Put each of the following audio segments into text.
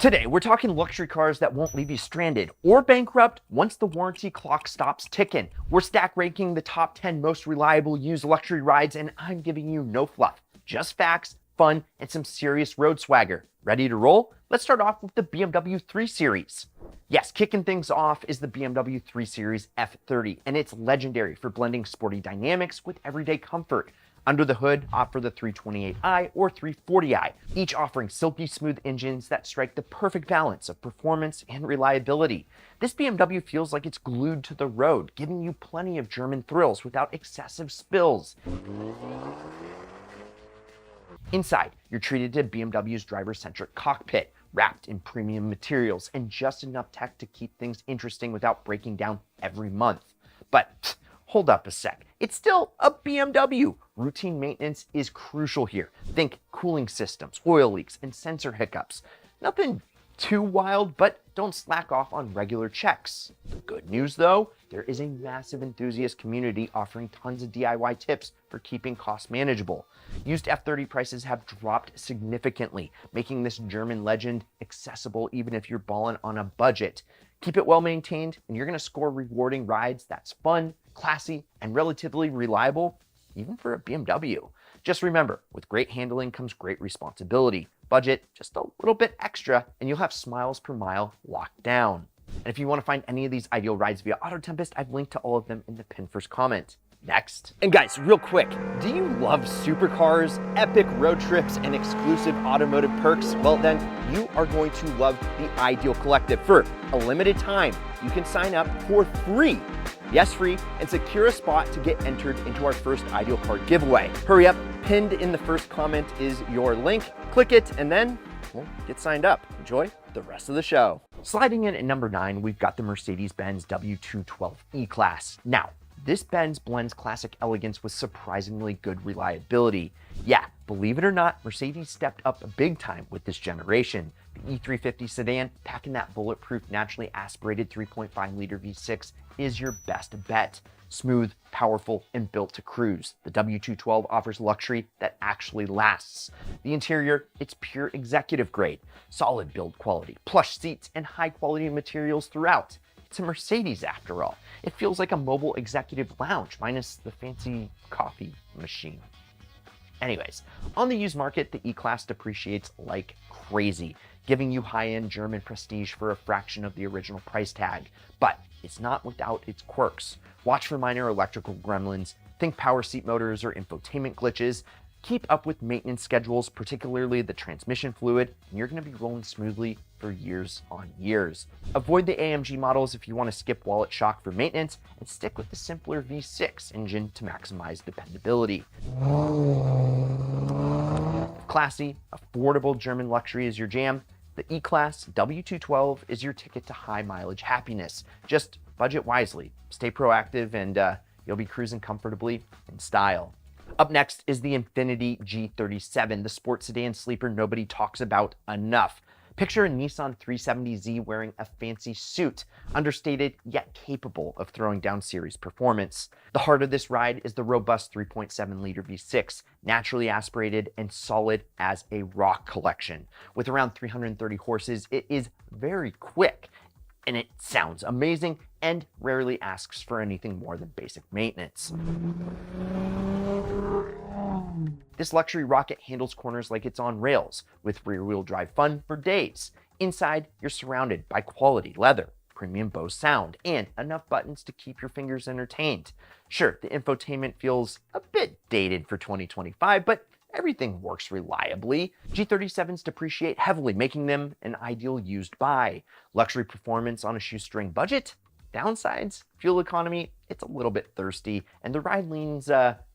Today, we're talking luxury cars that won't leave you stranded or bankrupt once the warranty clock stops ticking. We're stack ranking the top 10 most reliable used luxury rides, and I'm giving you no fluff, just facts, fun, and some serious road swagger. Ready to roll? Let's start off with the BMW 3 Series. Yes, kicking things off is the BMW 3 Series F30, and it's legendary for blending sporty dynamics with everyday comfort. Under the hood, opt for the 328i or 340i, each offering silky smooth engines that strike the perfect balance of performance and reliability. This BMW feels like it's glued to the road, giving you plenty of German thrills without excessive spills. Inside, you're treated to BMW's driver-centric cockpit, wrapped in premium materials and just enough tech to keep things interesting without breaking down every month. But hold up a sec, it's still a BMW. Routine maintenance is crucial here. Think cooling systems, oil leaks, and sensor hiccups. Nothing too wild, but don't slack off on regular checks. The good news though, there is a massive enthusiast community offering tons of DIY tips for keeping costs manageable. Used F30 prices have dropped significantly, making this German legend accessible even if you're balling on a budget. Keep it well maintained and you're gonna score rewarding rides that's fun, classy, and relatively reliable, even for a BMW. Just remember, with great handling comes great responsibility. Budget just a little bit extra, and you'll have smiles per mile locked down. And if you want to find any of these ideal rides via Auto Tempest, I've linked to all of them in the pinned first comment. Next. And guys, real quick, do you love supercars, epic road trips, and exclusive automotive perks? Well then, you are going to love the Ideal Collective. For a limited time, you can sign up for free. Yes, free, and secure a spot to get entered into our first Ideal Car giveaway. Hurry up, pinned in the first comment is your link. Click it, and then, well, get signed up. Enjoy the rest of the show. Sliding in at number 9, we've got the Mercedes-Benz W212 EClass. Now, this Benz blends classic elegance with surprisingly good reliability. Yeah, believe it or not, Mercedes stepped up big time with this generation. The E350 sedan, packing that bulletproof, naturally aspirated 3.5-liter V6 is your best bet. Smooth, powerful, and built to cruise, the W212 offers luxury that actually lasts. The interior, it's pure executive grade. Solid build quality, plush seats, and high-quality materials throughout. It's a Mercedes after all. It feels like a mobile executive lounge, minus the fancy coffee machine. Anyways, on the used market, the E-Class depreciates like crazy, giving you high-end German prestige for a fraction of the original price tag. But it's not without its quirks. Watch for minor electrical gremlins, think power seat motors or infotainment glitches. Keep up with maintenance schedules, particularly the transmission fluid, and you're going to be rolling smoothly for years on years. Avoid the AMG models if you want to skip wallet shock for maintenance, and stick with the simpler V6 engine to maximize dependability. Classy, affordable German luxury is your jam. The E-Class W212 is your ticket to high mileage happiness. Just budget wisely, stay proactive, and you'll be cruising comfortably in style. Up next is the Infiniti G37, the sports sedan sleeper nobody talks about enough. Picture a Nissan 370Z wearing a fancy suit, understated yet capable of throwing down series performance. The heart of this ride is the robust 3.7-liter V6, naturally aspirated and solid as a rock collection. With around 330 horses, it is very quick, and it sounds amazing and rarely asks for anything more than basic maintenance. This luxury rocket handles corners like it's on rails, with rear-wheel drive fun for days. Inside, you're surrounded by quality leather, premium Bose sound, and enough buttons to keep your fingers entertained. Sure, the infotainment feels a bit dated for 2025, but everything works reliably. G37s depreciate heavily, making them an ideal used buy. Luxury performance on a shoestring budget? Downsides, fuel economy, it's a little bit thirsty, and the ride leans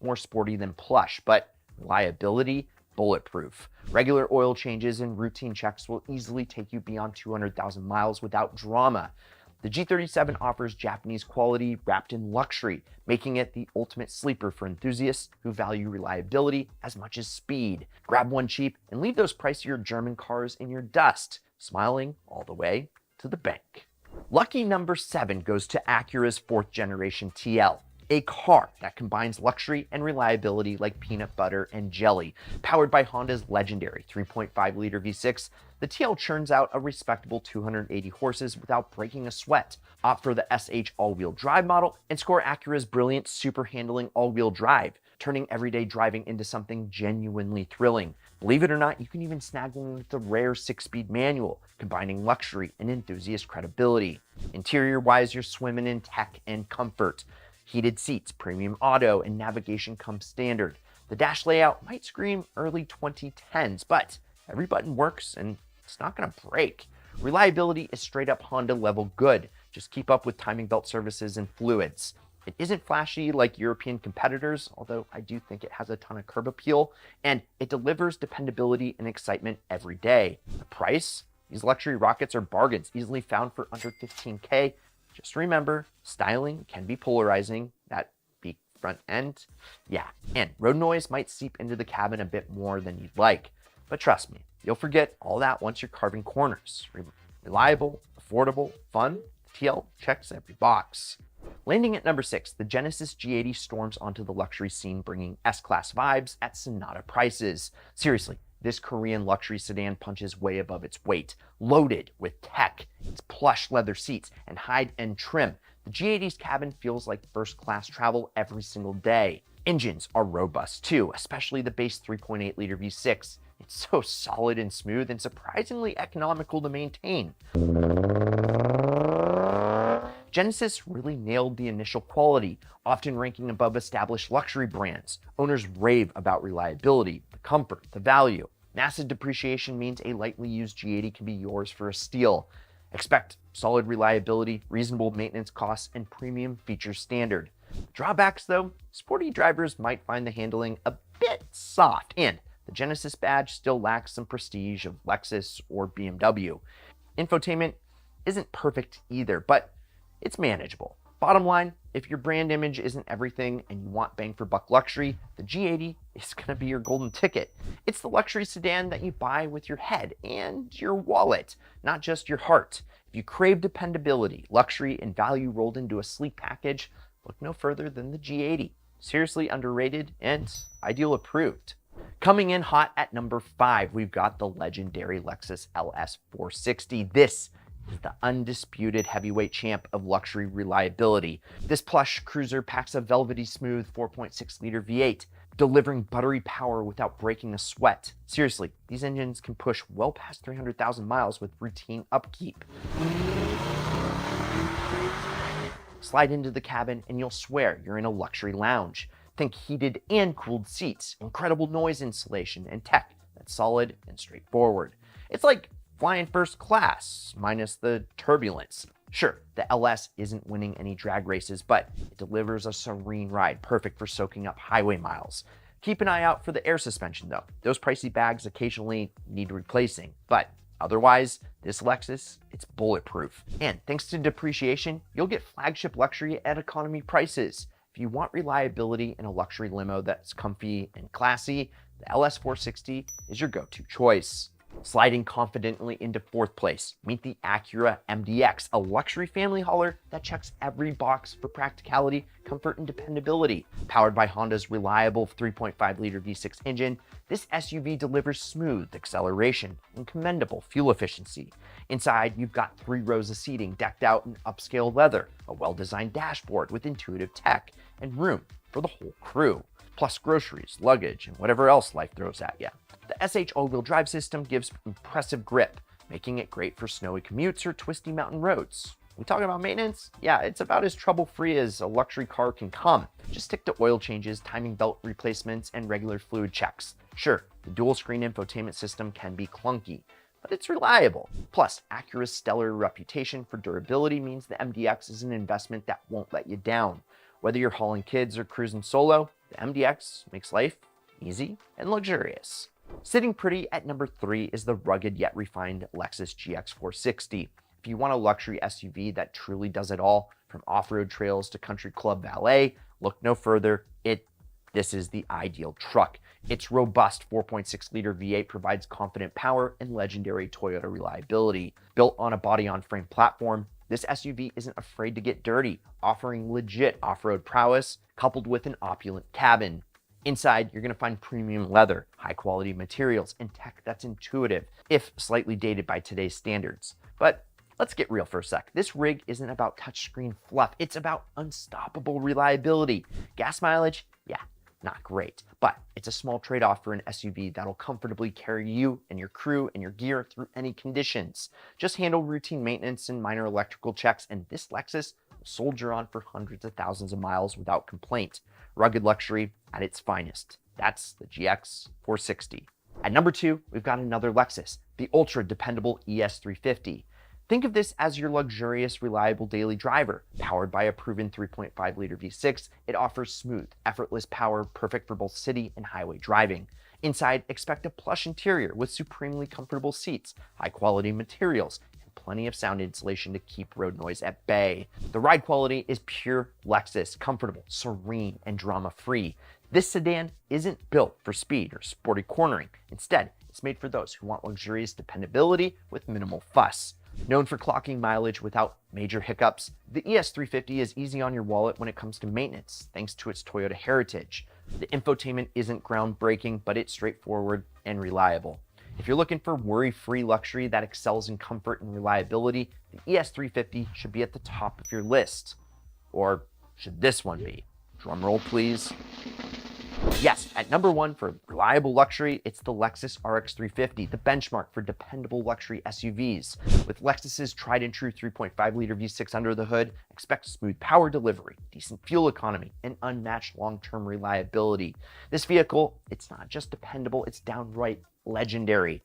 more sporty than plush, but reliability, bulletproof. Regular oil changes and routine checks will easily take you beyond 200,000 miles without drama. The G37 offers Japanese quality wrapped in luxury, making it the ultimate sleeper for enthusiasts who value reliability as much as speed. Grab one cheap and leave those pricier German cars in your dust, smiling all the way to the bank. Lucky number 7 goes to Acura's 4th generation TL, a car that combines luxury and reliability like peanut butter and jelly. Powered by Honda's legendary 3.5-liter V6, The TL churns out a respectable 280 horses without breaking a sweat. Opt for the SH all-wheel drive model and score Acura's brilliant super handling all-wheel drive, turning everyday driving into something genuinely thrilling. Believe it or not, you can even snag one with the rare 6-speed manual, combining luxury and enthusiast credibility. Interior-wise, you're swimming in tech and comfort. Heated seats, premium auto, and navigation come standard. The dash layout might scream early 2010s, but every button works and it's not going to break. Reliability is straight up Honda level good. Just keep up with timing belt services and fluids. It isn't flashy like European competitors, although I do think it has a ton of curb appeal, and it delivers dependability and excitement every day. The price? These luxury rockets are bargains, easily found for under $15K. Just remember, styling can be polarizing. That beak front end, yeah. And road noise might seep into the cabin a bit more than you'd like. But trust me, you'll forget all that once you're carving corners. Reliable, affordable, fun, the TL checks every box. Landing at number 6, the Genesis G80 storms onto the luxury scene, bringing S-Class vibes at Sonata prices. Seriously, this Korean luxury sedan punches way above its weight. Loaded with tech, its plush leather seats, and high-end trim, the G80's cabin feels like first-class travel every single day. Engines are robust too, especially the base 3.8-liter V6. It's so solid and smooth and surprisingly economical to maintain. Genesis really nailed the initial quality, often ranking above established luxury brands. Owners rave about reliability, the comfort, the value. Massive depreciation means a lightly used G80 can be yours for a steal. Expect solid reliability, reasonable maintenance costs, and premium feature standard. Drawbacks though, sporty drivers might find the handling a bit soft, and the Genesis badge still lacks some prestige of Lexus or BMW. Infotainment isn't perfect either, but it's manageable. Bottom line, if your brand image isn't everything and you want bang for buck luxury, the G80 is going to be your golden ticket. It's the luxury sedan that you buy with your head and your wallet, not just your heart. If you crave dependability, luxury, and value rolled into a sleek package, look no further than the G80. Seriously underrated and ideal approved. Coming in hot at number 5, we've got the legendary Lexus LS460. This is the undisputed heavyweight champ of luxury reliability. This plush cruiser packs a velvety smooth 4.6-liter V8, delivering buttery power without breaking a sweat. Seriously, these engines can push well past 300,000 miles with routine upkeep. Slide into the cabin and you'll swear you're in a luxury lounge. Think heated and cooled seats, incredible noise insulation, and tech that's solid and straightforward. It's like flying first class, minus the turbulence. Sure, the LS isn't winning any drag races, but it delivers a serene ride, perfect for soaking up highway miles. Keep an eye out for the air suspension though. Those pricey bags occasionally need replacing, but otherwise, this Lexus, it's bulletproof. And thanks to depreciation, you'll get flagship luxury at economy prices. If you want reliability in a luxury limo that's comfy and classy, the LS460 is your go-to choice. Sliding confidently into 4th place, meet the Acura MDX, a luxury family hauler that checks every box for practicality, comfort, and dependability. Powered by Honda's reliable 3.5-liter V6 engine, this SUV delivers smooth acceleration and commendable fuel efficiency. Inside, you've got 3 rows of seating decked out in upscale leather, a well-designed dashboard with intuitive tech, and room for the whole crew, plus groceries, luggage, and whatever else life throws at you. The SH all-wheel drive system gives impressive grip, making it great for snowy commutes or twisty mountain roads. We talk about maintenance? Yeah, it's about as trouble-free as a luxury car can come. Just stick to oil changes, timing belt replacements, and regular fluid checks. Sure, the dual-screen infotainment system can be clunky, but it's reliable. Plus, Acura's stellar reputation for durability means the MDX is an investment that won't let you down. Whether you're hauling kids or cruising solo, the MDX makes life easy and luxurious. Sitting pretty at number 3 is the rugged yet refined Lexus GX 460. If you want a luxury SUV that truly does it all, from off-road trails to country club valet, look no further. This is the ideal truck. Its robust 4.6-liter V8 provides confident power and legendary Toyota reliability. Built on a body-on-frame platform, this SUV isn't afraid to get dirty, offering legit off-road prowess coupled with an opulent cabin. Inside, you're going to find premium leather, high quality materials, and tech that's intuitive, if slightly dated by today's standards. But let's get real for a sec. This rig isn't about touchscreen fluff. It's about unstoppable reliability. Gas mileage? Yeah, not great. But it's a small trade-off for an SUV that'll comfortably carry you and your crew and your gear through any conditions. Just handle routine maintenance and minor electrical checks, and this Lexus will soldier on for hundreds of thousands of miles without complaint. Rugged luxury at its finest. That's the GX 460. At number 2, we've got another Lexus, the ultra-dependable ES350. Think of this as your luxurious, reliable daily driver. Powered by a proven 3.5-liter V6, it offers smooth, effortless power perfect for both city and highway driving. Inside, expect a plush interior with supremely comfortable seats, high-quality materials, and plenty of sound insulation to keep road noise at bay. The ride quality is pure Lexus, comfortable, serene, and drama-free. This sedan isn't built for speed or sporty cornering. Instead, it's made for those who want luxurious dependability with minimal fuss. Known for clocking mileage without major hiccups, the ES350 is easy on your wallet when it comes to maintenance, thanks to its Toyota heritage. The infotainment isn't groundbreaking, but it's straightforward and reliable. If you're looking for worry-free luxury that excels in comfort and reliability, the ES350 should be at the top of your list. Or should this one be? Drum roll, please. Yes, at number 1 for reliable luxury, it's the Lexus RX 350, the benchmark for dependable luxury SUVs. With Lexus's tried and true 3.5-liter V6 under the hood, expect smooth power delivery, decent fuel economy, and unmatched long-term reliability. This vehicle, it's not just dependable, it's downright legendary.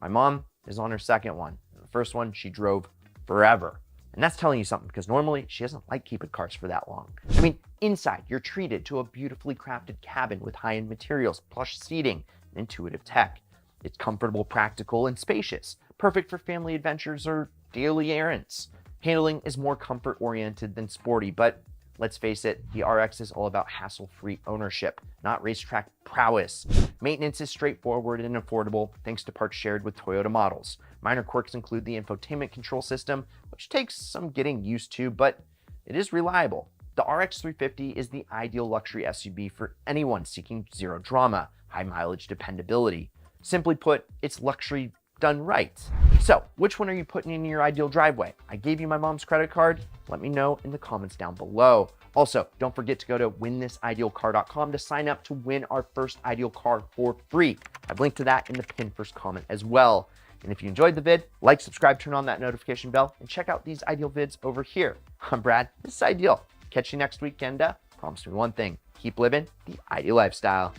My mom is on her second one. The first one she drove forever. And that's telling you something, because normally she doesn't like keeping cars for that long. I mean, inside, you're treated to a beautifully crafted cabin with high-end materials, plush seating, and intuitive tech. It's comfortable, practical, and spacious, perfect for family adventures or daily errands. Handling is more comfort-oriented than sporty, but let's face it, the RX is all about hassle-free ownership, not racetrack prowess. Maintenance is straightforward and affordable, thanks to parts shared with Toyota models. Minor quirks include the infotainment control system, which takes some getting used to, but it is reliable. The RX 350 is the ideal luxury SUV for anyone seeking zero drama, high mileage dependability. Simply put, it's luxury done right. So, which one are you putting in your ideal driveway? I gave you my mom's credit card. Let me know in the comments down below. Also, don't forget to go to winthisIdealCar.com to sign up to win our first ideal car for free. I've linked to that in the pinned first comment as well. And if you enjoyed the vid, like, subscribe, turn on that notification bell, and check out these ideal vids over here. I'm Brad, this is Ideal. Catch you next weekend. Promise me one thing, keep living the ideal lifestyle.